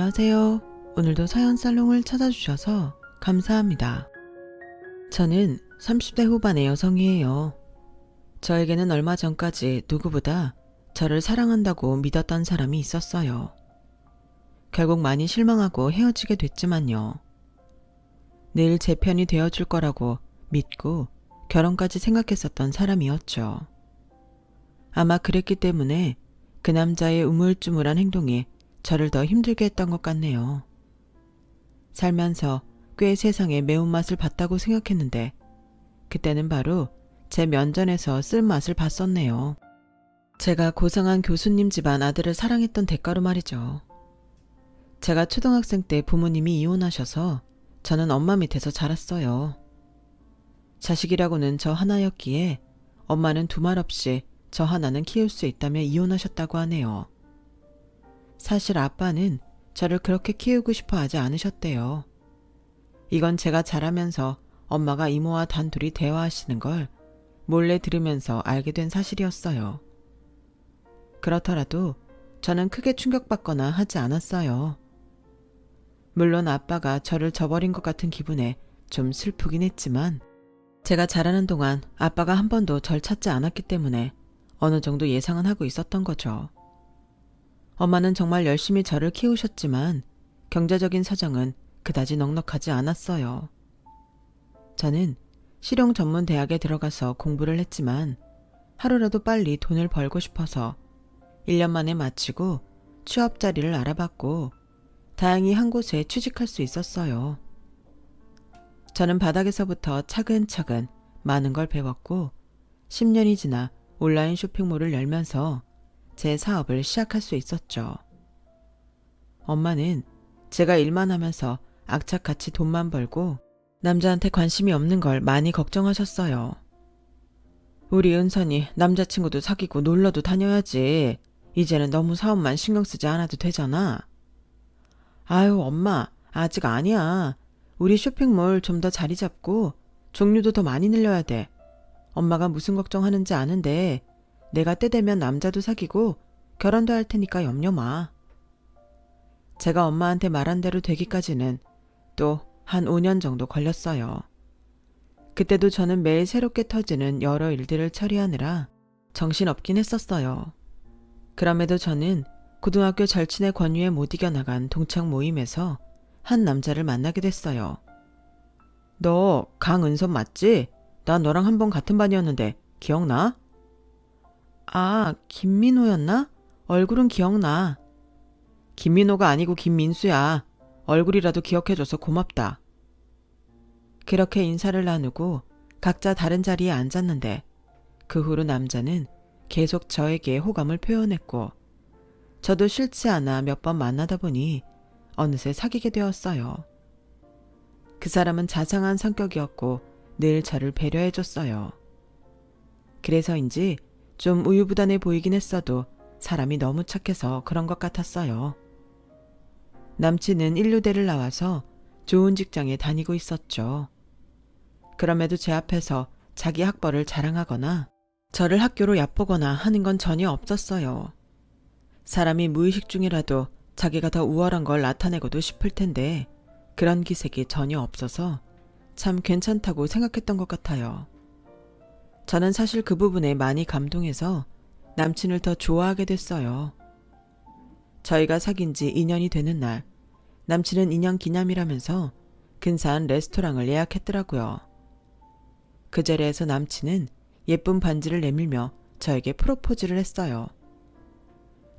안녕하세요. 오늘도 사연살롱을 찾아주셔서 감사합니다. 저는 30대 후반의 여성이에요. 저에게는 얼마 전까지 누구보다 저를 사랑한다고 믿었던 사람이 있었어요. 결국 많이 실망하고 헤어지게 됐지만요. 늘 제 편이 되어줄 거라고 믿고 결혼까지 생각했었던 사람이었죠. 아마 그랬기 때문에 그 남자의 우물쭈물한 행동이 저를 더 힘들게 했던 것 같네요. 살면서 꽤 세상에 매운맛을 봤다고 생각했는데 그때는 바로 제 면전에서 쓴맛을 봤었네요. 제가 고상한 교수님 집안 아들을 사랑했던 대가로 말이죠. 제가 초등학생 때 부모님이 이혼하셔서 저는 엄마 밑에서 자랐어요. 자식이라고는 저 하나였기에 엄마는 두말 없이 저 하나는 키울 수 있다며 이혼하셨다고 하네요. 사실 아빠는 저를 그렇게 키우고 싶어 하지 않으셨대요. 이건 제가 자라면서 엄마가 이모와 단둘이 대화하시는 걸 몰래 들으면서 알게 된 사실이었어요. 그렇더라도 저는 크게 충격받거나 하지 않았어요. 물론 아빠가 저를 저버린 것 같은 기분에 좀 슬프긴 했지만 제가 자라는 동안 아빠가 한 번도 절 찾지 않았기 때문에 어느 정도 예상은 하고 있었던 거죠. 엄마는 정말 열심히 저를 키우셨지만 경제적인 사정은 그다지 넉넉하지 않았어요. 저는 실용 전문 대학에 들어가서 공부를 했지만 하루라도 빨리 돈을 벌고 싶어서 1년 만에 마치고 취업 자리를 알아봤고 다행히 한 곳에 취직할 수 있었어요. 저는 바닥에서부터 차근차근 많은 걸 배웠고 10년이 지나 온라인 쇼핑몰을 열면서 제 사업을 시작할 수 있었죠. 엄마는 제가 일만 하면서 악착같이 돈만 벌고 남자한테 관심이 없는 걸 많이 걱정하셨어요. 우리 은선이 남자친구도 사귀고 놀러도 다녀야지. 이제는 너무 사업만 신경 쓰지 않아도 되잖아. 아유 엄마 아직 아니야. 우리 쇼핑몰 좀 더 자리 잡고 종류도 더 많이 늘려야 돼. 엄마가 무슨 걱정하는지 아는데 내가 때 되면 남자도 사귀고 결혼도 할 테니까 염려 마. 제가 엄마한테 말한 대로 되기까지는 또 한 5년 정도 걸렸어요. 그때도 저는 매일 새롭게 터지는 여러 일들을 처리하느라 정신없긴 했었어요. 그럼에도 저는 고등학교 절친의 권유에 못 이겨나간 동창 모임에서 한 남자를 만나게 됐어요. 너 강은선 맞지? 나 너랑 한 번 같은 반이었는데 기억나? 아, 김민호였나? 얼굴은 기억나. 김민호가 아니고 김민수야. 얼굴이라도 기억해줘서 고맙다. 그렇게 인사를 나누고 각자 다른 자리에 앉았는데 그 후로 남자는 계속 저에게 호감을 표현했고 저도 싫지 않아 몇 번 만나다 보니 어느새 사귀게 되었어요. 그 사람은 자상한 성격이었고 늘 저를 배려해줬어요. 그래서인지 좀 우유부단해 보이긴 했어도 사람이 너무 착해서 그런 것 같았어요. 남친은 인류대를 나와서 좋은 직장에 다니고 있었죠. 그럼에도 제 앞에서 자기 학벌을 자랑하거나 저를 학교로 얕보거나 하는 건 전혀 없었어요. 사람이 무의식 중이라도 자기가 더 우월한 걸 나타내고도 싶을 텐데 그런 기색이 전혀 없어서 참 괜찮다고 생각했던 것 같아요. 저는 사실 그 부분에 많이 감동해서 남친을 더 좋아하게 됐어요. 저희가 사귄 지 2년이 되는 날 남친은 2년 기념이라면서 근사한 레스토랑을 예약했더라고요. 그 자리에서 남친은 예쁜 반지를 내밀며 저에게 프로포즈를 했어요.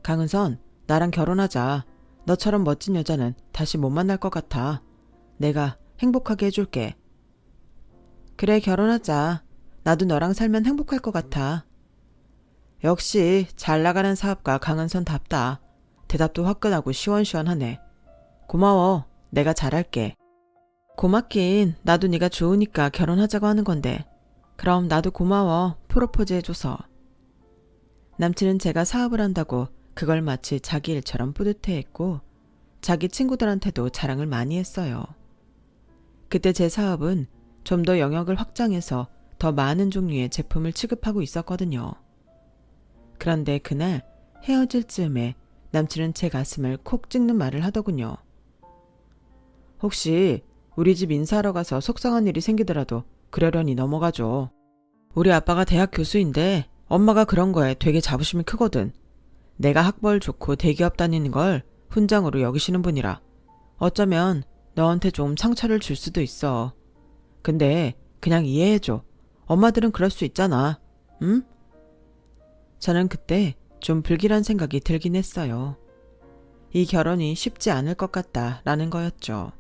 강은선, 나랑 결혼하자. 너처럼 멋진 여자는 다시 못 만날 것 같아. 내가 행복하게 해줄게. 그래, 결혼하자. 나도 너랑 살면 행복할 것 같아. 역시 잘 나가는 사업가 강은선답다. 대답도 화끈하고 시원시원하네. 고마워. 내가 잘할게. 고맙긴. 나도 네가 좋으니까 결혼하자고 하는 건데. 그럼 나도 고마워. 프로포즈 해줘서. 남친은 제가 사업을 한다고 그걸 마치 자기 일처럼 뿌듯해했고 자기 친구들한테도 자랑을 많이 했어요. 그때 제 사업은 좀 더 영역을 확장해서 더 많은 종류의 제품을 취급하고 있었거든요. 그런데 그날 헤어질 즈음에 남친은 제 가슴을 콕 찍는 말을 하더군요. 혹시 우리 집 인사하러 가서 속상한 일이 생기더라도 그러려니 넘어가죠. 우리 아빠가 대학 교수인데 엄마가 그런 거에 되게 자부심이 크거든. 내가 학벌 좋고 대기업 다니는 걸 훈장으로 여기시는 분이라 어쩌면 너한테 좀 상처를 줄 수도 있어. 근데 그냥 이해해줘. 엄마들은 그럴 수 있잖아. 응? 저는 그때 좀 불길한 생각이 들긴 했어요. 이 결혼이 쉽지 않을 것 같다라는 거였죠.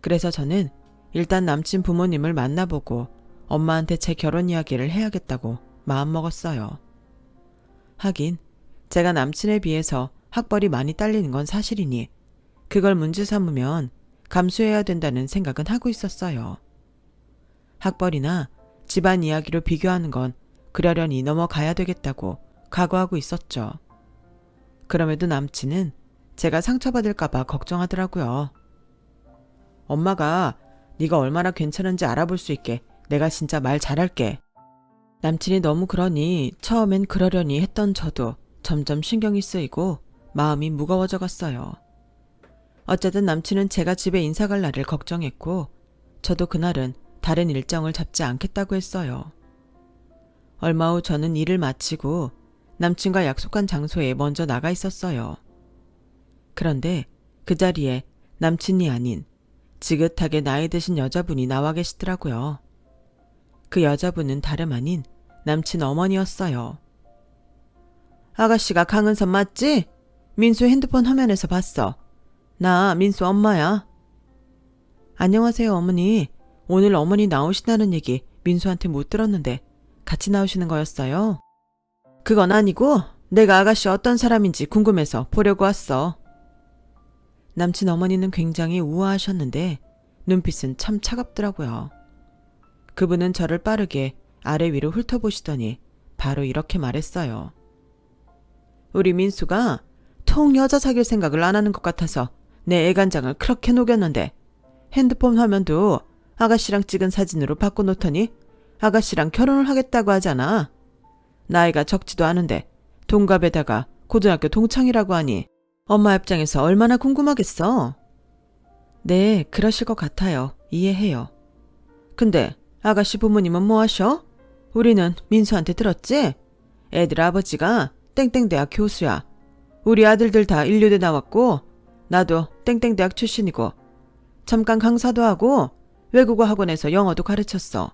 그래서 저는 일단 남친 부모님을 만나보고 엄마한테 제 결혼 이야기를 해야겠다고 마음먹었어요. 하긴 제가 남친에 비해서 학벌이 많이 딸리는 건 사실이니 그걸 문제 삼으면 감수해야 된다는 생각은 하고 있었어요. 학벌이나 집안 이야기로 비교하는 건 그러려니 넘어가야 되겠다고 각오하고 있었죠. 그럼에도 남친은 제가 상처받을까봐 걱정하더라고요. 엄마가 네가 얼마나 괜찮은지 알아볼 수 있게 내가 진짜 말 잘할게. 남친이 너무 그러니 처음엔 그러려니 했던 저도 점점 신경이 쓰이고 마음이 무거워져 갔어요. 어쨌든 남친은 제가 집에 인사 갈 날을 걱정했고 저도 그날은 다른 일정을 잡지 않겠다고 했어요. 얼마 후 저는 일을 마치고 남친과 약속한 장소에 먼저 나가 있었어요. 그런데 그 자리에 남친이 아닌 지긋하게 나이 드신 여자분이 나와 계시더라고요. 그 여자분은 다름 아닌 남친 어머니였어요. 아가씨가 강은선 맞지? 민수 핸드폰 화면에서 봤어. 나 민수 엄마야. 안녕하세요 어머니. 오늘 어머니 나오신다는 얘기 민수한테 못 들었는데 같이 나오시는 거였어요? 그건 아니고 내가 아가씨 어떤 사람인지 궁금해서 보려고 왔어. 남친 어머니는 굉장히 우아하셨는데 눈빛은 참 차갑더라고요. 그분은 저를 빠르게 아래 위로 훑어보시더니 바로 이렇게 말했어요. 우리 민수가 통 여자 사귈 생각을 안 하는 것 같아서 내 애간장을 그렇게 녹였는데 핸드폰 화면도 아가씨랑 찍은 사진으로 바꿔놓더니 아가씨랑 결혼을 하겠다고 하잖아. 나이가 적지도 않은데 동갑에다가 고등학교 동창이라고 하니 엄마 입장에서 얼마나 궁금하겠어. 네, 그러실 것 같아요. 이해해요. 근데 아가씨 부모님은 뭐 하셔? 우리는 민수한테 들었지? 애들 아버지가 땡땡대학 교수야. 우리 아들들 다 인류대 나왔고 나도 땡땡대학 출신이고 잠깐 강사도 하고 외국어 학원에서 영어도 가르쳤어.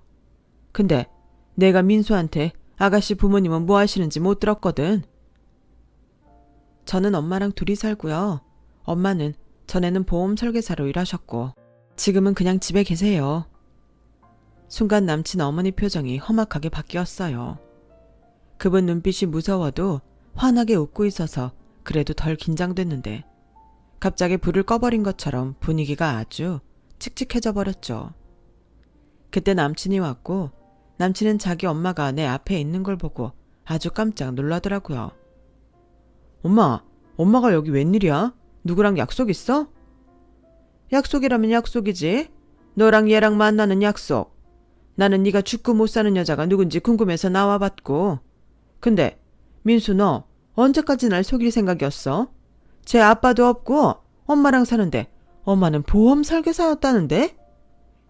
근데 내가 민수한테 아가씨 부모님은 뭐 하시는지 못 들었거든. 저는 엄마랑 둘이 살고요. 엄마는 전에는 보험 설계사로 일하셨고 지금은 그냥 집에 계세요. 순간 남친 어머니 표정이 험악하게 바뀌었어요. 그분 눈빛이 무서워도 환하게 웃고 있어서 그래도 덜 긴장됐는데 갑자기 불을 꺼버린 것처럼 분위기가 아주 칙칙해져 버렸죠. 그때 남친이 왔고 남친은 자기 엄마가 내 앞에 있는 걸 보고 아주 깜짝 놀라더라고요. 엄마가 여기 웬일이야? 누구랑 약속 있어? 약속이라면 약속이지. 너랑 얘랑 만나는 약속. 나는 네가 죽고 못 사는 여자가 누군지 궁금해서 나와봤고. 근데 민수 너 언제까지 날 속일 생각이었어? 제 아빠도 없고 엄마랑 사는데 엄마는 보험 설계사였다는데?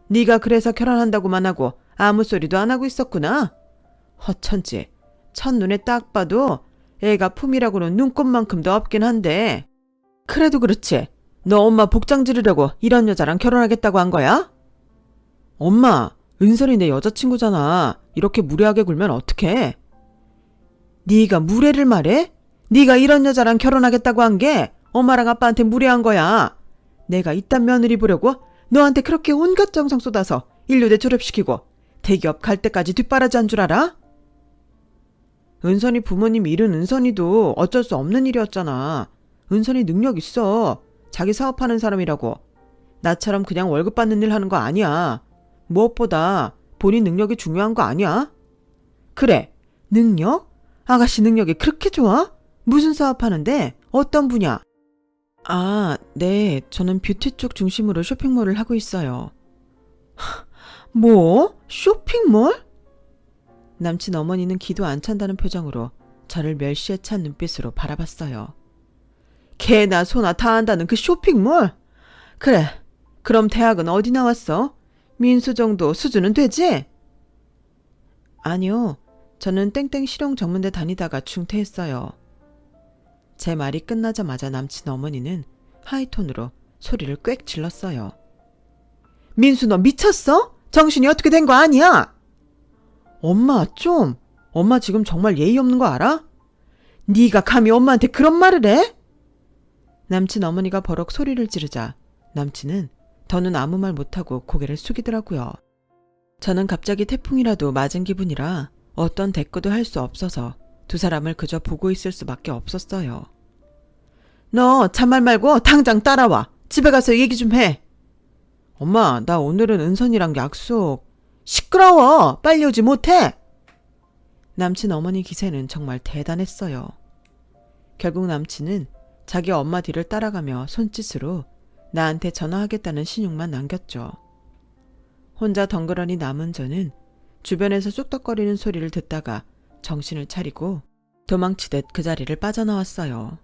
네가 그래서 결혼한다고만 하고 아무 소리도 안 하고 있었구나. 허천지. 첫눈에 딱 봐도 애가 품이라고는 눈꼽만큼도 없긴 한데. 그래도 그렇지. 너 엄마 복장 지르려고 이런 여자랑 결혼하겠다고 한 거야? 엄마, 은설이 내 여자친구잖아. 이렇게 무례하게 굴면 어떡해? 네가 무례를 말해? 네가 이런 여자랑 결혼하겠다고 한 게 엄마랑 아빠한테 무례한 거야. 내가 이딴 며느리 보려고 너한테 그렇게 온갖 정성 쏟아서 인류대 졸업시키고 대기업 갈 때까지 뒷바라지 한 줄 알아? 은선이 부모님 일은 은선이도 어쩔 수 없는 일이었잖아. 은선이 능력 있어. 자기 사업하는 사람이라고. 나처럼 그냥 월급 받는 일 하는 거 아니야. 무엇보다 본인 능력이 중요한 거 아니야? 그래, 능력? 아가씨 능력이 그렇게 좋아? 무슨 사업하는데? 어떤 분야? 아, 네. 저는 뷰티 쪽 중심으로 쇼핑몰을 하고 있어요. 뭐? 쇼핑몰? 남친 어머니는 기도 안 찬다는 표정으로 저를 멸시에 찬 눈빛으로 바라봤어요. 개나 소나 다 한다는 그 쇼핑몰? 그래, 그럼 대학은 어디 나왔어? 민수 정도 수준은 되지? 아니요, 저는 땡땡 실용전문대 다니다가 중퇴했어요. 제 말이 끝나자마자 남친 어머니는 하이톤으로 소리를 꽥 질렀어요. 민수 너 미쳤어? 정신이 어떻게 된 거 아니야? 엄마 좀, 엄마 지금 정말 예의 없는 거 알아? 네가 감히 엄마한테 그런 말을 해? 남친 어머니가 버럭 소리를 지르자 남친은 더는 아무 말 못하고 고개를 숙이더라고요. 저는 갑자기 태풍이라도 맞은 기분이라 어떤 대꾸도 할 수 없어서 두 사람을 그저 보고 있을 수밖에 없었어요. 너 잔말 말고 당장 따라와. 집에 가서 얘기 좀 해. 엄마, 나 오늘은 은선이랑 약속. 시끄러워. 빨리 오지 못해. 남친 어머니 기세는 정말 대단했어요. 결국 남친은 자기 엄마 뒤를 따라가며 손짓으로 나한테 전화하겠다는 신용만 남겼죠. 혼자 덩그러니 남은 저는 주변에서 쑥덕거리는 소리를 듣다가 정신을 차리고 도망치듯 그 자리를 빠져나왔어요.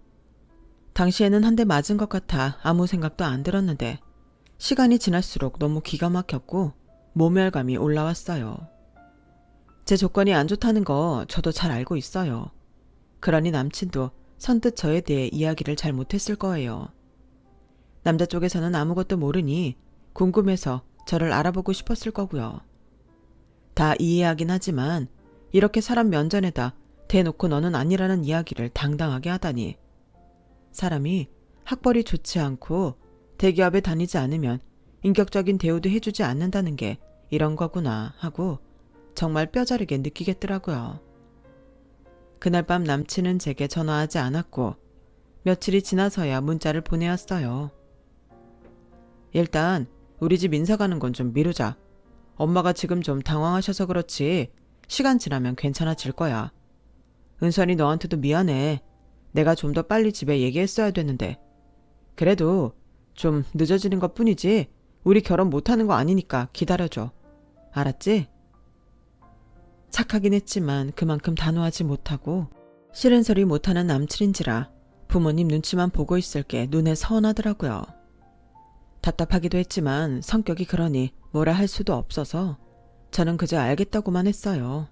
당시에는 한 대 맞은 것 같아 아무 생각도 안 들었는데 시간이 지날수록 너무 기가 막혔고 모멸감이 올라왔어요. 제 조건이 안 좋다는 거 저도 잘 알고 있어요. 그러니 남친도 선뜻 저에 대해 이야기를 잘 못했을 거예요. 남자 쪽에서는 아무것도 모르니 궁금해서 저를 알아보고 싶었을 거고요. 다 이해하긴 하지만 이렇게 사람 면전에다 대놓고 너는 아니라는 이야기를 당당하게 하다니. 사람이 학벌이 좋지 않고 대기업에 다니지 않으면 인격적인 대우도 해주지 않는다는 게 이런 거구나 하고 정말 뼈저리게 느끼겠더라고요. 그날 밤 남친은 제게 전화하지 않았고 며칠이 지나서야 문자를 보내었어요. 일단 우리 집 인사 가는 건 좀 미루자. 엄마가 지금 좀 당황하셔서 그렇지 시간 지나면 괜찮아질 거야. 은선이 너한테도 미안해. 내가 좀 더 빨리 집에 얘기했어야 됐는데. 그래도 좀 늦어지는 것 뿐이지 우리 결혼 못하는 거 아니니까 기다려줘. 알았지? 착하긴 했지만 그만큼 단호하지 못하고 싫은 소리 못하는 남친인지라 부모님 눈치만 보고 있을 게 눈에 선하더라고요. 답답하기도 했지만 성격이 그러니 뭐라 할 수도 없어서 저는 그저 알겠다고만 했어요.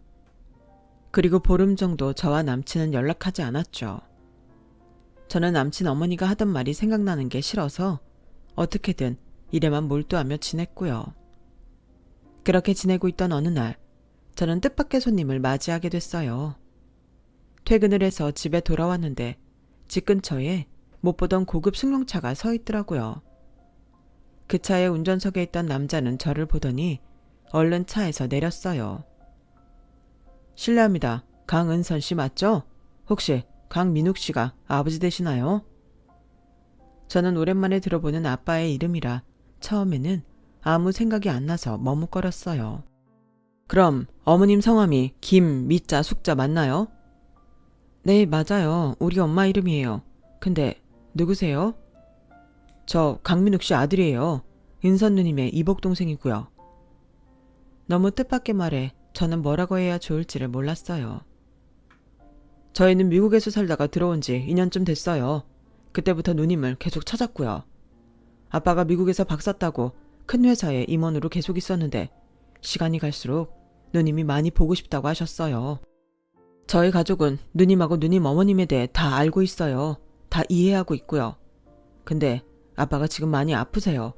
그리고 보름 정도 저와 남친은 연락하지 않았죠. 저는 남친 어머니가 하던 말이 생각나는 게 싫어서 어떻게든 일에만 몰두하며 지냈고요. 그렇게 지내고 있던 어느 날 저는 뜻밖의 손님을 맞이하게 됐어요. 퇴근을 해서 집에 돌아왔는데 집 근처에 못 보던 고급 승용차가 서 있더라고요. 그 차의 운전석에 있던 남자는 저를 보더니 얼른 차에서 내렸어요. 실례합니다. 강은선 씨 맞죠? 혹시 강민욱 씨가 아버지 되시나요? 저는 오랜만에 들어보는 아빠의 이름이라 처음에는 아무 생각이 안 나서 머뭇거렸어요. 그럼 어머님 성함이 김, 미자, 숙자 맞나요? 네, 맞아요. 우리 엄마 이름이에요. 근데 누구세요? 저 강민욱 씨 아들이에요. 은선 누님의 이복동생이고요. 너무 뜻밖의 말에 저는 뭐라고 해야 좋을지를 몰랐어요. 저희는 미국에서 살다가 들어온 지 2년쯤 됐어요. 그때부터 누님을 계속 찾았고요. 아빠가 미국에서 박사 따고 큰 회사에 임원으로 계속 있었는데 시간이 갈수록 누님이 많이 보고 싶다고 하셨어요. 저희 가족은 누님하고 누님 어머님에 대해 다 알고 있어요. 다 이해하고 있고요. 근데 아빠가 지금 많이 아프세요.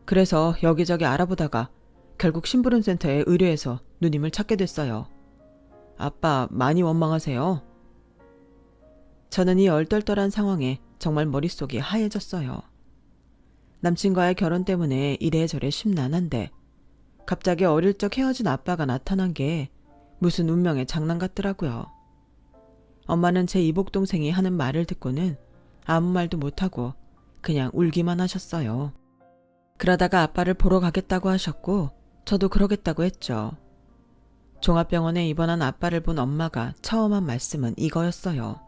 그래서 여기저기 알아보다가 결국 심부름센터에 의뢰해서 누님을 찾게 됐어요. 아빠 많이 원망하세요? 저는 이 얼떨떨한 상황에 정말 머릿속이 하얘졌어요. 남친과의 결혼 때문에 이래저래 심란한데 갑자기 어릴 적 헤어진 아빠가 나타난 게 무슨 운명의 장난 같더라고요. 엄마는 제 이복동생이 하는 말을 듣고는 아무 말도 못하고 그냥 울기만 하셨어요. 그러다가 아빠를 보러 가겠다고 하셨고 저도 그러겠다고 했죠. 종합병원에 입원한 아빠를 본 엄마가 처음 한 말씀은 이거였어요.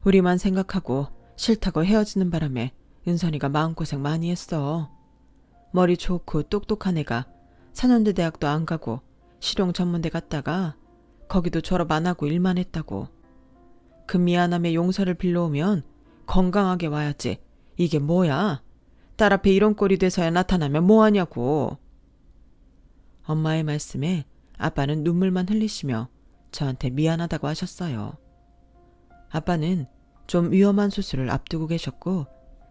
우리만 생각하고 싫다고 헤어지는 바람에 은선이가 마음고생 많이 했어. 머리 좋고 똑똑한 애가 4년제 대학도 안 가고 실용전문대 갔다가 거기도 졸업 안 하고 일만 했다고. 그 미안함에 용서를 빌려오면 건강하게 와야지. 이게 뭐야? 딸 앞에 이런 꼴이 돼서야 나타나면 뭐하냐고. 엄마의 말씀에 아빠는 눈물만 흘리시며 저한테 미안하다고 하셨어요. 아빠는 좀 위험한 수술을 앞두고 계셨고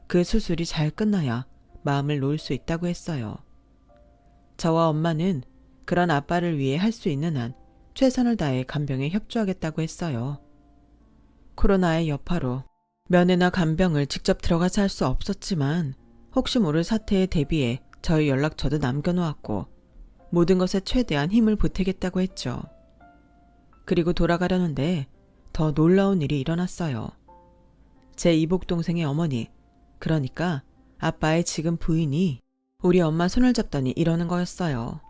그 수술이 잘 끝나야 마음을 놓을 수 있다고 했어요. 저와 엄마는 그런 아빠를 위해 할 수 있는 한 최선을 다해 간병에 협조하겠다고 했어요. 코로나의 여파로 면회나 간병을 직접 들어가서 할 수 없었지만 혹시 모를 사태에 대비해 저희 연락처도 남겨놓았고 모든 것에 최대한 힘을 보태겠다고 했죠. 그리고 돌아가려는데 더 놀라운 일이 일어났어요. 제 이복 동생의 어머니, 그러니까 아빠의 지금 부인이 우리 엄마 손을 잡더니 이러는 거였어요.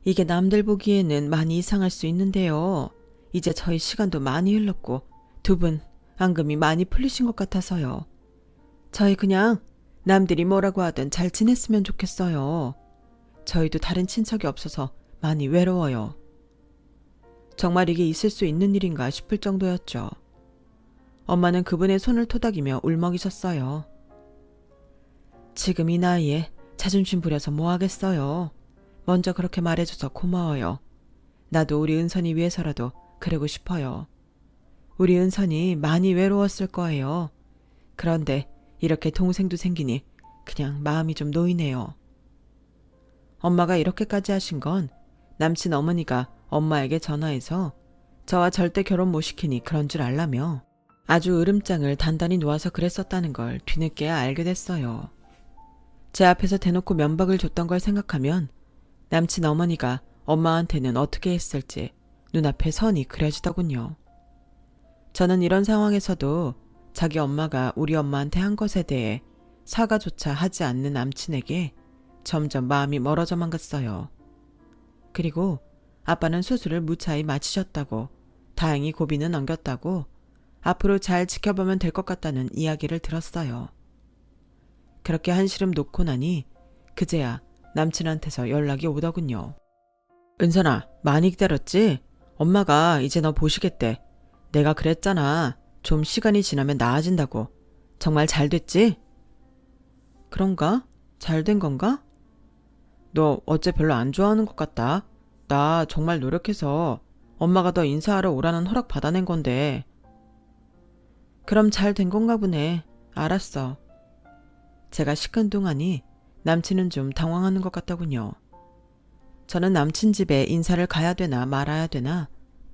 이게 남들 보기에는 많이 이상할 수 있는데요. 이제 저희 시간도 많이 흘렀고 두 분 앙금이 많이 풀리신 것 같아서요. 저희 그냥 남들이 뭐라고 하든 잘 지냈으면 좋겠어요. 저희도 다른 친척이 없어서 많이 외로워요. 정말 이게 있을 수 있는 일인가 싶을 정도였죠. 엄마는 그분의 손을 토닥이며 울먹이셨어요. 지금 이 나이에 자존심 부려서 뭐 하겠어요. 먼저 그렇게 말해줘서 고마워요. 나도 우리 은선이 위해서라도 그러고 싶어요. 우리 은선이 많이 외로웠을 거예요. 그런데 이렇게 동생도 생기니 그냥 마음이 좀 놓이네요. 엄마가 이렇게까지 하신 건 남친 어머니가 엄마에게 전화해서 저와 절대 결혼 못 시키니 그런 줄 알라며 아주 으름장을 단단히 놓아서 그랬었다는 걸 뒤늦게야 알게 됐어요. 제 앞에서 대놓고 면박을 줬던 걸 생각하면 남친 어머니가 엄마한테는 어떻게 했을지 눈앞에 선이 그려지더군요. 저는 이런 상황에서도 자기 엄마가 우리 엄마한테 한 것에 대해 사과조차 하지 않는 남친에게 점점 마음이 멀어져만 갔어요. 그리고 아빠는 수술을 무사히 마치셨다고, 다행히 고비는 넘겼다고, 앞으로 잘 지켜보면 될 것 같다는 이야기를 들었어요. 그렇게 한시름 놓고 나니 그제야 남친한테서 연락이 오더군요. 은선아, 많이 기다렸지? 엄마가 이제 너 보시겠대. 내가 그랬잖아. 좀 시간이 지나면 나아진다고. 정말 잘 됐지? 그런가? 잘 된 건가? 너 어째 별로 안 좋아하는 것 같다. 나 정말 노력해서 엄마가 너 인사하러 오라는 허락 받아낸 건데. 그럼 잘 된 건가 보네. 알았어. 제가 시큰둥하니 남친은 좀 당황하는 것 같더군요. 저는 남친 집에 인사를 가야 되나 말아야 되나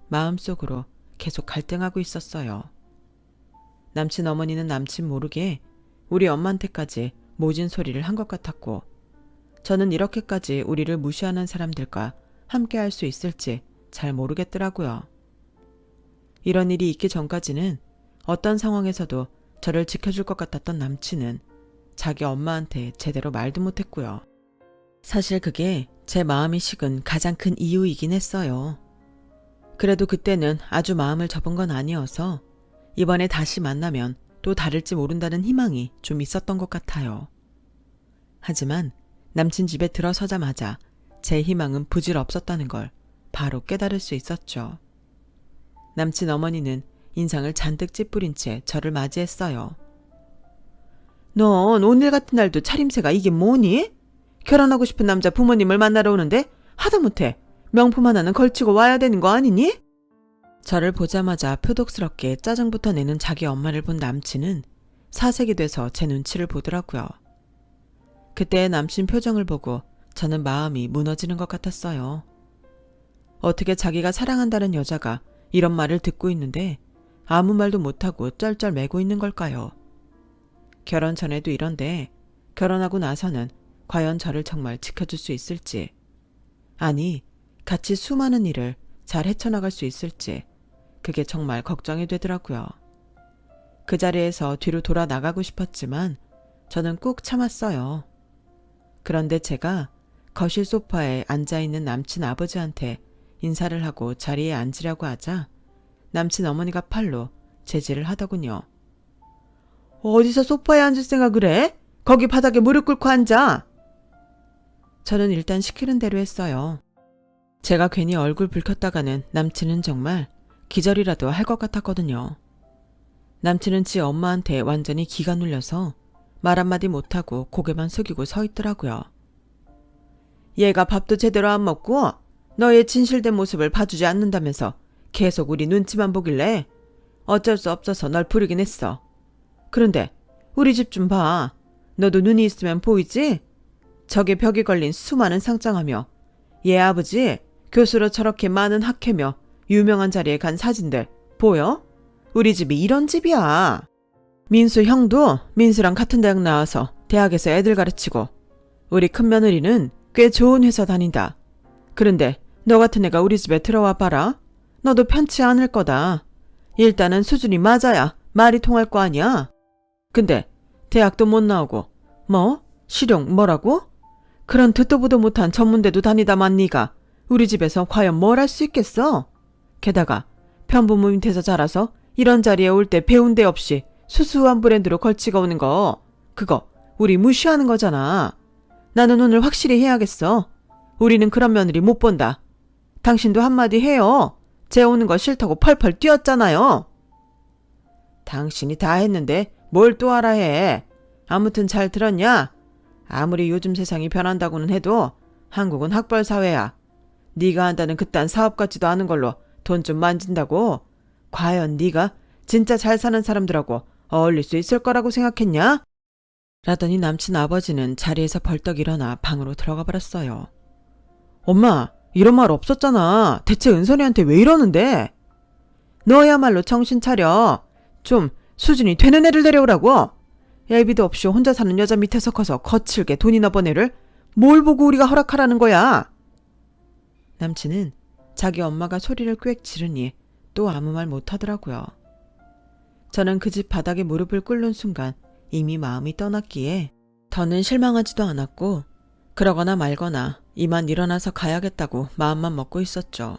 마음속으로 계속 갈등하고 있었어요. 남친 어머니는 남친 모르게 우리 엄마한테까지 모진 소리를 한 것 같았고 저는 이렇게까지 우리를 무시하는 사람들과 함께 할 수 있을지 잘 모르겠더라고요. 이런 일이 있기 전까지는 어떤 상황에서도 저를 지켜줄 것 같았던 남친은 자기 엄마한테 제대로 말도 못했고요. 사실 그게 제 마음이 식은 가장 큰 이유이긴 했어요. 그래도 그때는 아주 마음을 접은 건 아니어서 이번에 다시 만나면 또 다를지 모른다는 희망이 좀 있었던 것 같아요. 하지만 남친 집에 들어서자마자 제 희망은 부질없었다는 걸 바로 깨달을 수 있었죠. 남친 어머니는 인상을 잔뜩 찌푸린 채 저를 맞이했어요. 넌 오늘 같은 날도 차림새가 이게 뭐니? 결혼하고 싶은 남자 부모님을 만나러 오는데 하다못해 명품 하나는 걸치고 와야 되는 거 아니니? 저를 보자마자 표독스럽게 짜증부터 내는 자기 엄마를 본 남친은 사색이 돼서 제 눈치를 보더라고요. 그때의 남친 표정을 보고 저는 마음이 무너지는 것 같았어요. 어떻게 자기가 사랑한다는 여자가 이런 말을 듣고 있는데 아무 말도 못하고 쩔쩔매고 있는 걸까요? 결혼 전에도 이런데 결혼하고 나서는 과연 저를 정말 지켜줄 수 있을지, 아니 같이 수많은 일을 잘 헤쳐나갈 수 있을지 그게 정말 걱정이 되더라고요. 그 자리에서 뒤로 돌아 나가고 싶었지만 저는 꾹 참았어요. 그런데 제가 거실 소파에 앉아있는 남친 아버지한테 인사를 하고 자리에 앉으려고 하자 남친 어머니가 팔로 제지를 하더군요. 어디서 소파에 앉을 생각을 해? 거기 바닥에 무릎 꿇고 앉아. 저는 일단 시키는 대로 했어요. 제가 괜히 얼굴 붉혔다가는 남친은 정말 기절이라도 할 것 같았거든요. 남친은 지 엄마한테 완전히 기가 눌려서 말 한마디 못하고 고개만 숙이고 서 있더라고요. 얘가 밥도 제대로 안 먹고 너의 진실된 모습을 봐주지 않는다면서 계속 우리 눈치만 보길래 어쩔 수 없어서 널 부르긴 했어. 그런데 우리 집 좀 봐. 너도 눈이 있으면 보이지? 저게 벽에 걸린 수많은 상장하며 얘 아버지 교수로 저렇게 많은 학회며 유명한 자리에 간 사진들 보여? 우리 집이 이런 집이야. 민수 형도 민수랑 같은 대학 나와서 대학에서 애들 가르치고 우리 큰며느리는 꽤 좋은 회사 다닌다. 그런데 너 같은 애가 우리 집에 들어와 봐라. 너도 편치 않을 거다. 일단은 수준이 맞아야 말이 통할 거 아니야. 근데 대학도 못 나오고 뭐? 실용 뭐라고? 그런 듣도 보도 못한 전문대도 다니다만 네가 우리 집에서 과연 뭘 할 수 있겠어? 게다가 편부모 밑에서 자라서 이런 자리에 올 때 배운 데 없이 수수한 브랜드로 걸치고 오는 거 그거 우리 무시하는 거잖아. 나는 오늘 확실히 해야겠어. 우리는 그런 며느리 못 본다. 당신도 한마디 해요. 쟤 오는 거 싫다고 펄펄 뛰었잖아요. 당신이 다 했는데 뭘 또 알아 해. 아무튼 잘 들었냐? 아무리 요즘 세상이 변한다고는 해도 한국은 학벌 사회야. 네가 한다는 그딴 사업 같지도 않은 걸로 돈 좀 만진다고 과연 네가 진짜 잘 사는 사람들하고 어울릴 수 있을 거라고 생각했냐? 라더니 남친 아버지는 자리에서 벌떡 일어나 방으로 들어가 버렸어요. 엄마, 이런 말 없었잖아. 대체 은선이한테 왜 이러는데? 너야말로 정신 차려. 좀 수준이 되는 애를 데려오라고. 애비도 없이 혼자 사는 여자 밑에서 커서 거칠게 돈이나 번 애를 뭘 보고 우리가 허락하라는 거야. 남친은 자기 엄마가 소리를 꽥 지르니 또 아무 말 못하더라고요. 저는 그 집 바닥에 무릎을 꿇는 순간 이미 마음이 떠났기에 더는 실망하지도 않았고 그러거나 말거나 이만 일어나서 가야겠다고 마음만 먹고 있었죠.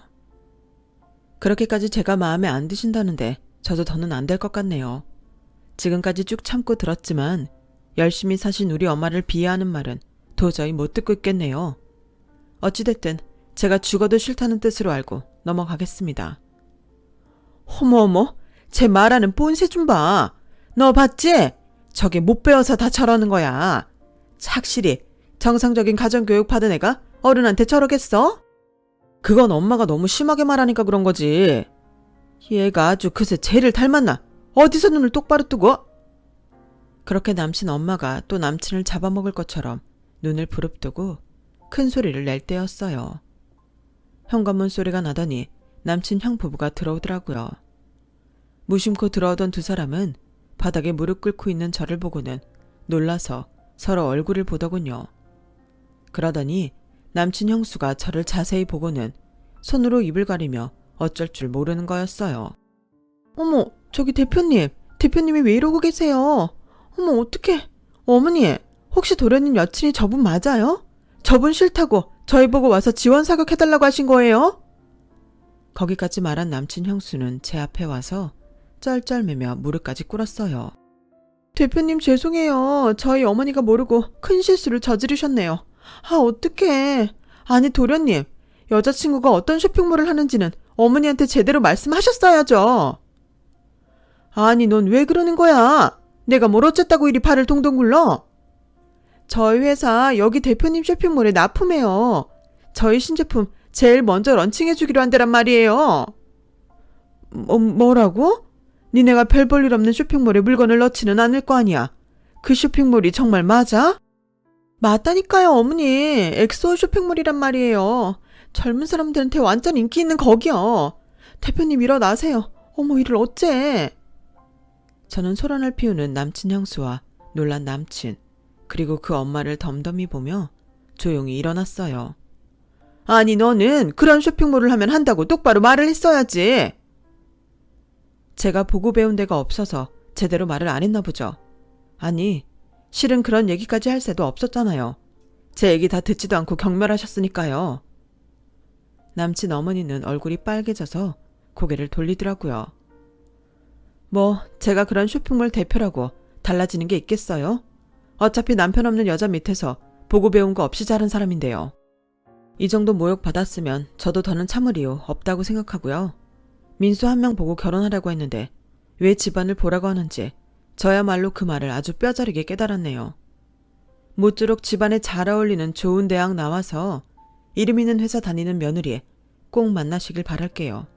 그렇게까지 제가 마음에 안 드신다는데 저도 더는 안 될 것 같네요. 지금까지 쭉 참고 들었지만 열심히 사신 우리 엄마를 비하하는 말은 도저히 못 듣고 있겠네요. 어찌됐든 제가 죽어도 싫다는 뜻으로 알고 넘어가겠습니다. 어머어머, 제 말하는 뽐새 좀 봐. 너 봤지? 저게 못 배워서 다 저러는 거야. 확실히 정상적인 가정교육 받은 애가 어른한테 저러겠어? 그건 엄마가 너무 심하게 말하니까 그런 거지. 얘가 아주 그새 쟤를 닮았나? 어디서 눈을 똑바로 뜨고? 그렇게 남친 엄마가 또 남친을 잡아먹을 것처럼 눈을 부릅뜨고 큰 소리를 낼 때였어요. 현관문 소리가 나더니 남친 형 부부가 들어오더라고요. 무심코 들어오던 두 사람은 바닥에 무릎 꿇고 있는 저를 보고는 놀라서 서로 얼굴을 보더군요. 그러더니 남친 형수가 저를 자세히 보고는 손으로 입을 가리며 어쩔 줄 모르는 거였어요. 어머, 저기 대표님이 왜 이러고 계세요? 어머, 어떡해. 어머니, 혹시 도련님 여친이 저분 맞아요? 저분 싫다고 저희 보고 와서 지원 사격해달라고 하신 거예요? 거기까지 말한 남친 형수는 제 앞에 와서 쩔쩔매며 무릎까지 꿇었어요. 대표님 죄송해요. 저희 어머니가 모르고 큰 실수를 저지르셨네요. 아, 어떡해. 아니, 도련님, 여자친구가 어떤 쇼핑몰을 하는지는 어머니한테 제대로 말씀하셨어야죠. 아니, 넌 왜 그러는 거야? 내가 뭘 어쨌다고 이리 발을 동동 굴러? 저희 회사 여기 대표님 쇼핑몰에 납품해요. 저희 신제품 제일 먼저 런칭해주기로 한 데란 말이에요. 뭐라고? 니네가 별 볼 일 없는 쇼핑몰에 물건을 넣지는 않을 거 아니야. 그 쇼핑몰이 정말 맞아? 맞다니까요, 어머니. 엑소 쇼핑몰이란 말이에요. 젊은 사람들한테 완전 인기 있는 거기요. 대표님 일어나세요. 어머, 이를 어째. 저는 소란을 피우는 남친 형수와 놀란 남친, 그리고 그 엄마를 덤덤히 보며 조용히 일어났어요. 아니, 너는 그런 쇼핑몰을 하면 한다고 똑바로 말을 했어야지. 제가 보고 배운 데가 없어서 제대로 말을 안 했나 보죠. 아니, 실은 그런 얘기까지 할 새도 없었잖아요. 제 얘기 다 듣지도 않고 경멸하셨으니까요. 남친 어머니는 얼굴이 빨개져서 고개를 돌리더라고요. 뭐 제가 그런 쇼핑몰 대표라고 달라지는 게 있겠어요? 어차피 남편 없는 여자 밑에서 보고 배운 거 없이 자란 사람인데요. 이 정도 모욕 받았으면 저도 더는 참을 이유 없다고 생각하고요. 민수 한 명 보고 결혼하려고 했는데 왜 집안을 보라고 하는지 저야말로 그 말을 아주 뼈저리게 깨달았네요. 모쪼록 집안에 잘 어울리는 좋은 대학 나와서 이름 있는 회사 다니는 며느리 꼭 만나시길 바랄게요.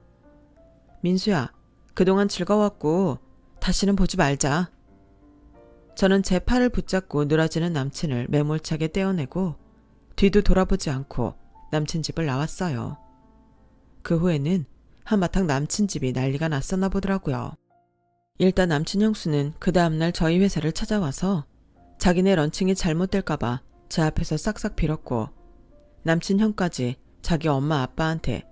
민수야, 그동안 즐거웠고 다시는 보지 말자. 저는 제 팔을 붙잡고 늘어지는 남친을 매몰차게 떼어내고 뒤도 돌아보지 않고 남친 집을 나왔어요. 그 후에는 한바탕 남친 집이 난리가 났었나 보더라고요. 일단 남친 형수는 그 다음날 저희 회사를 찾아와서 자기네 런칭이 잘못될까봐 제 앞에서 싹싹 빌었고, 남친 형까지 자기 엄마 아빠한테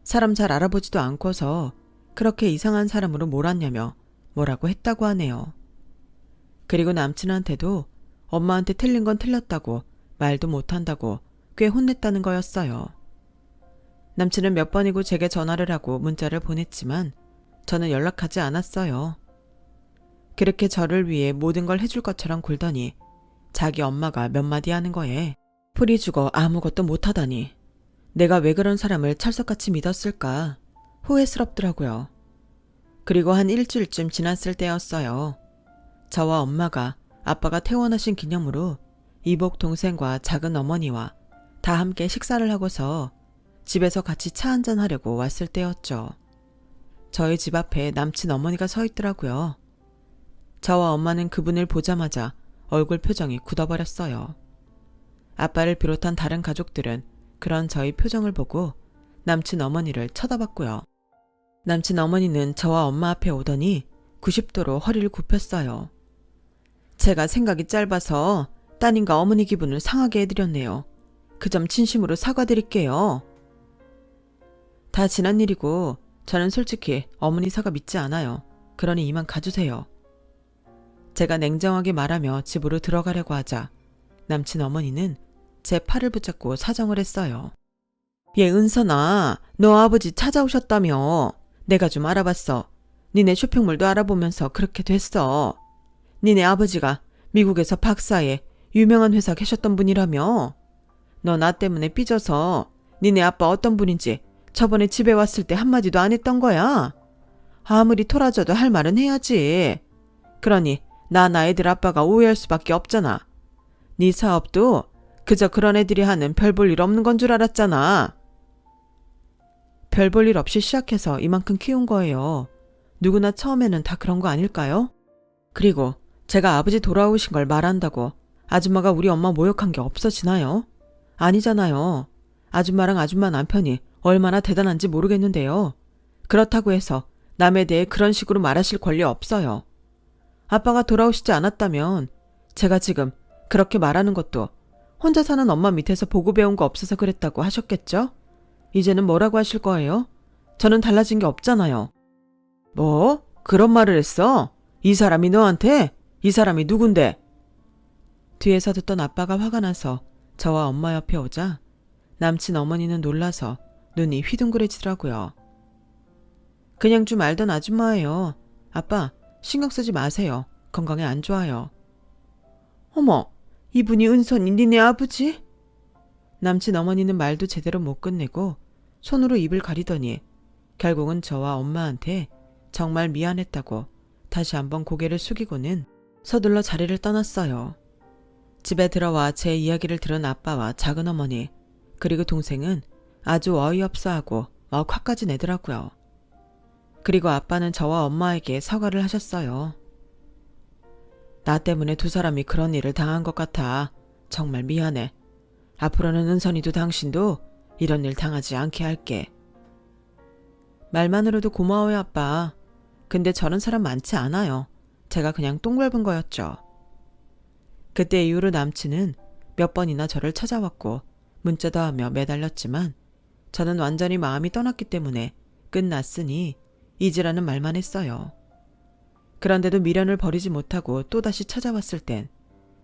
사람 잘 알아보지도 않고서 그렇게 이상한 사람으로 몰았냐며 뭐라고 했다고 하네요. 그리고 남친한테도 엄마한테 틀린 건 틀렸다고 말도 못한다고 꽤 혼냈다는 거였어요. 남친은 몇 번이고 제게 전화를 하고 문자를 보냈지만 저는 연락하지 않았어요. 그렇게 저를 위해 모든 걸 해줄 것처럼 굴더니 자기 엄마가 몇 마디 하는 거에 풀이 죽어 아무것도 못하다니 내가 왜 그런 사람을 철석같이 믿었을까 후회스럽더라고요. 그리고 한 일주일쯤 지났을 때였어요. 저와 엄마가 아빠가 퇴원하신 기념으로 이복 동생과 작은 어머니와 다 함께 식사를 하고서 집에서 같이 차 한잔 하려고 왔을 때였죠. 저희 집 앞에 남친 어머니가 서 있더라고요. 저와 엄마는 그분을 보자마자 얼굴 표정이 굳어버렸어요. 아빠를 비롯한 다른 가족들은 그런 저희 표정을 보고 남친 어머니를 쳐다봤고요. 남친 어머니는 저와 엄마 앞에 오더니 90도로 허리를 굽혔어요. 제가 생각이 짧아서 따님과 어머니 기분을 상하게 해드렸네요. 그 점 진심으로 사과드릴게요. 다 지난 일이고 저는 솔직히 어머니 사과 믿지 않아요. 그러니 이만 가주세요. 제가 냉정하게 말하며 집으로 들어가려고 하자 남친 어머니는 제 팔을 붙잡고 사정을 했어요. 얘 은선아, 너 아버지 찾아오셨다며. 내가 좀 알아봤어. 니네 쇼핑몰도 알아보면서 그렇게 됐어. 니네 아버지가 미국에서 박사에 유명한 회사 계셨던 분이라며. 너 나 때문에 삐져서 니네 아빠 어떤 분인지 저번에 집에 왔을 때 한마디도 안 했던 거야. 아무리 토라져도 할 말은 해야지. 그러니 나 애들 아빠가 오해할 수밖에 없잖아. 네 사업도 그저 그런 애들이 하는 별 볼 일 없는 건 줄 알았잖아. 별 볼 일 없이 시작해서 이만큼 키운 거예요. 누구나 처음에는 다 그런 거 아닐까요? 그리고 제가 아버지 돌아오신 걸 말한다고 아줌마가 우리 엄마 모욕한 게 없어지나요? 아니잖아요. 아줌마랑 아줌마 남편이 얼마나 대단한지 모르겠는데요. 그렇다고 해서 남에 대해 그런 식으로 말하실 권리 없어요. 아빠가 돌아오시지 않았다면 제가 지금 그렇게 말하는 것도 혼자 사는 엄마 밑에서 보고 배운 거 없어서 그랬다고 하셨겠죠? 이제는 뭐라고 하실 거예요? 저는 달라진 게 없잖아요. 뭐? 그런 말을 했어? 이 사람이 너한테? 이 사람이 누군데? 뒤에서 듣던 아빠가 화가 나서 저와 엄마 옆에 오자 남친 어머니는 놀라서 눈이 휘둥그레지더라고요. 그냥 좀 알던 아줌마예요. 아빠, 신경 쓰지 마세요. 건강에 안 좋아요. 어머, 이분이 은선이 니네 아버지? 남친 어머니는 말도 제대로 못 끝내고 손으로 입을 가리더니 결국은 저와 엄마한테 정말 미안했다고 다시 한번 고개를 숙이고는 서둘러 자리를 떠났어요. 집에 들어와 제 이야기를 들은 아빠와 작은어머니 그리고 동생은 아주 어이없어하고 막 화까지 내더라고요. 그리고 아빠는 저와 엄마에게 사과를 하셨어요. 나 때문에 두 사람이 그런 일을 당한 것 같아. 정말 미안해. 앞으로는 은선이도 당신도 이런 일 당하지 않게 할게. 말만으로도 고마워요, 아빠. 근데 저런 사람 많지 않아요. 제가 그냥 똥 밟은 거였죠. 그때 이후로 남친은 몇 번이나 저를 찾아왔고 문자도 하며 매달렸지만 저는 완전히 마음이 떠났기 때문에 끝났으니 잊으라는 말만 했어요. 그런데도 미련을 버리지 못하고 또다시 찾아왔을 땐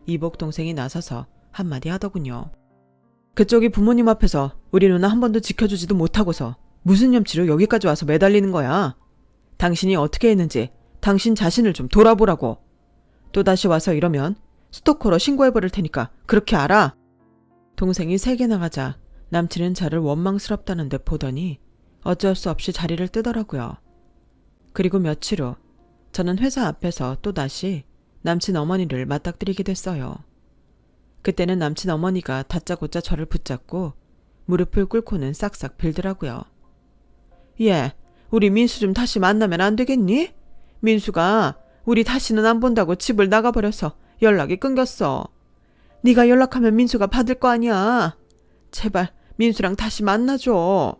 이복 동생이 나서서 한마디 하더군요. 그쪽이 부모님 앞에서 우리 누나 한 번도 지켜주지도 못하고서 무슨 염치로 여기까지 와서 매달리는 거야. 당신이 어떻게 했는지 당신 자신을 좀 돌아보라고. 또다시 와서 이러면 스토커로 신고해버릴 테니까 그렇게 알아. 동생이 세게 나가자 남친은 저를 원망스럽다는 듯 보더니 어쩔 수 없이 자리를 뜨더라고요. 그리고 며칠 후 저는 회사 앞에서 또다시 남친 어머니를 맞닥뜨리게 됐어요. 그때는 남친 어머니가 다짜고짜 저를 붙잡고 무릎을 꿇고는 싹싹 빌더라고요. 예, 우리 민수 좀 다시 만나면 안 되겠니? 민수가 우리 다시는 안 본다고 집을 나가버려서 연락이 끊겼어. 네가 연락하면 민수가 받을 거 아니야. 제발 민수랑 다시 만나줘.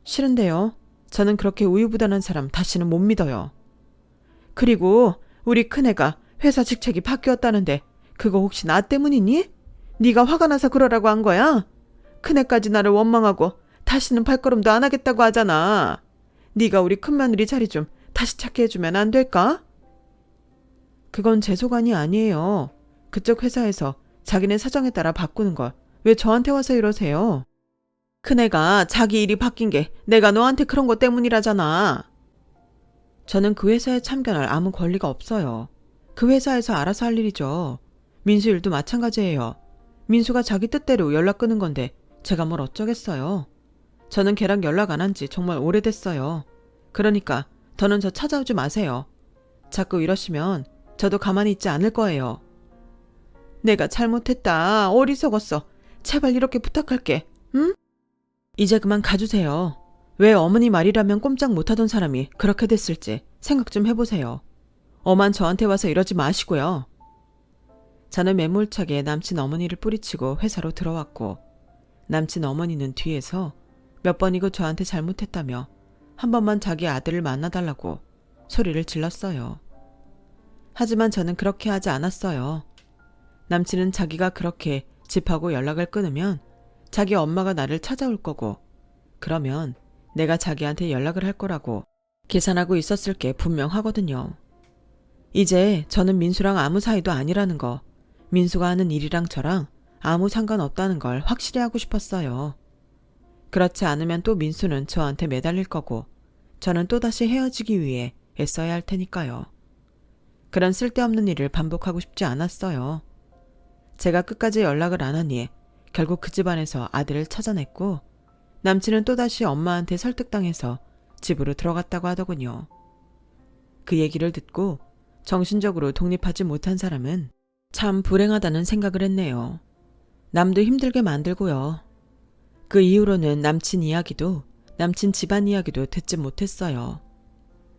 싫은데요. 저는 그렇게 우유부단한 사람 다시는 못 믿어요. 그리고 우리 큰애가 회사 직책이 바뀌었다는데 그거 혹시 나 때문이니? 네가 화가 나서 그러라고 한 거야? 큰애까지 나를 원망하고 다시는 발걸음도 안 하겠다고 하잖아. 네가 우리 큰며느리 자리 좀 다시 찾게 해주면 안 될까? 그건 제 소관이 아니에요. 그쪽 회사에서 자기네 사정에 따라 바꾸는 걸 왜 저한테 와서 이러세요? 큰애가 자기 일이 바뀐 게 내가 너한테 그런 것 때문이라잖아. 저는 그 회사에 참견할 아무 권리가 없어요. 그 회사에서 알아서 할 일이죠. 민수 일도 마찬가지예요. 민수가 자기 뜻대로 연락 끊은 건데 제가 뭘 어쩌겠어요. 저는 걔랑 연락 안 한 지 정말 오래됐어요. 그러니까 더는 저 찾아오지 마세요. 자꾸 이러시면 저도 가만히 있지 않을 거예요. 내가 잘못했다. 어리석었어. 제발 이렇게 부탁할게. 응? 이제 그만 가주세요. 왜 어머니 말이라면 꼼짝 못하던 사람이 그렇게 됐을지 생각 좀 해보세요. 엄한 저한테 와서 이러지 마시고요. 저는 매몰차게 남친 어머니를 뿌리치고 회사로 들어왔고 남친 어머니는 뒤에서 몇 번이고 저한테 잘못했다며 한 번만 자기 아들을 만나달라고 소리를 질렀어요. 하지만 저는 그렇게 하지 않았어요. 남친은 자기가 그렇게 집하고 연락을 끊으면 자기 엄마가 나를 찾아올 거고 그러면 내가 자기한테 연락을 할 거라고 계산하고 있었을 게 분명하거든요. 이제 저는 민수랑 아무 사이도 아니라는 거, 민수가 하는 일이랑 저랑 아무 상관없다는 걸 확실히 하고 싶었어요. 그렇지 않으면 또 민수는 저한테 매달릴 거고 저는 또다시 헤어지기 위해 애써야 할 테니까요. 그런 쓸데없는 일을 반복하고 싶지 않았어요. 제가 끝까지 연락을 안 하니 결국 그 집안에서 아들을 찾아냈고 남친은 또다시 엄마한테 설득당해서 집으로 들어갔다고 하더군요. 그 얘기를 듣고 정신적으로 독립하지 못한 사람은 참 불행하다는 생각을 했네요. 남도 힘들게 만들고요. 그 이후로는 남친 이야기도 남친 집안 이야기도 듣지 못했어요.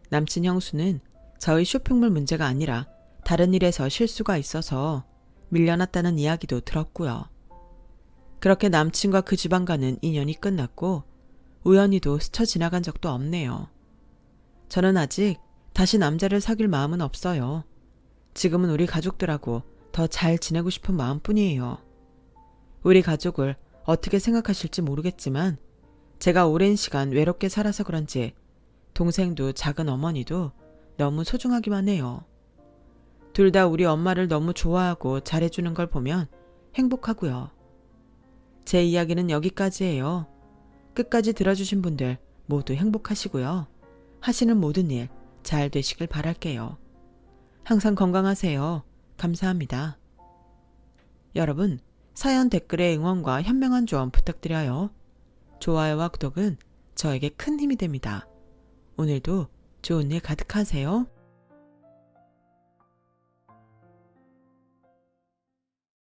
남친 형수는 저희 쇼핑몰 문제가 아니라 다른 일에서 실수가 있어서 밀려났다는 이야기도 들었고요. 그렇게 남친과 그 집안과는 인연이 끝났고 우연히도 스쳐 지나간 적도 없네요. 저는 아직 다시 남자를 사귈 마음은 없어요. 지금은 우리 가족들하고 더 잘 지내고 싶은 마음뿐이에요. 우리 가족을 어떻게 생각하실지 모르겠지만 제가 오랜 시간 외롭게 살아서 그런지 동생도 작은 어머니도 너무 소중하기만 해요. 둘 다 우리 엄마를 너무 좋아하고 잘해주는 걸 보면 행복하고요. 제 이야기는 여기까지예요. 끝까지 들어주신 분들 모두 행복하시고요. 하시는 모든 일 잘 되시길 바랄게요. 항상 건강하세요. 감사합니다. 여러분, 사연 댓글에 응원과 현명한 조언 부탁드려요. 좋아요와 구독은 저에게 큰 힘이 됩니다. 오늘도 좋은 일 가득하세요.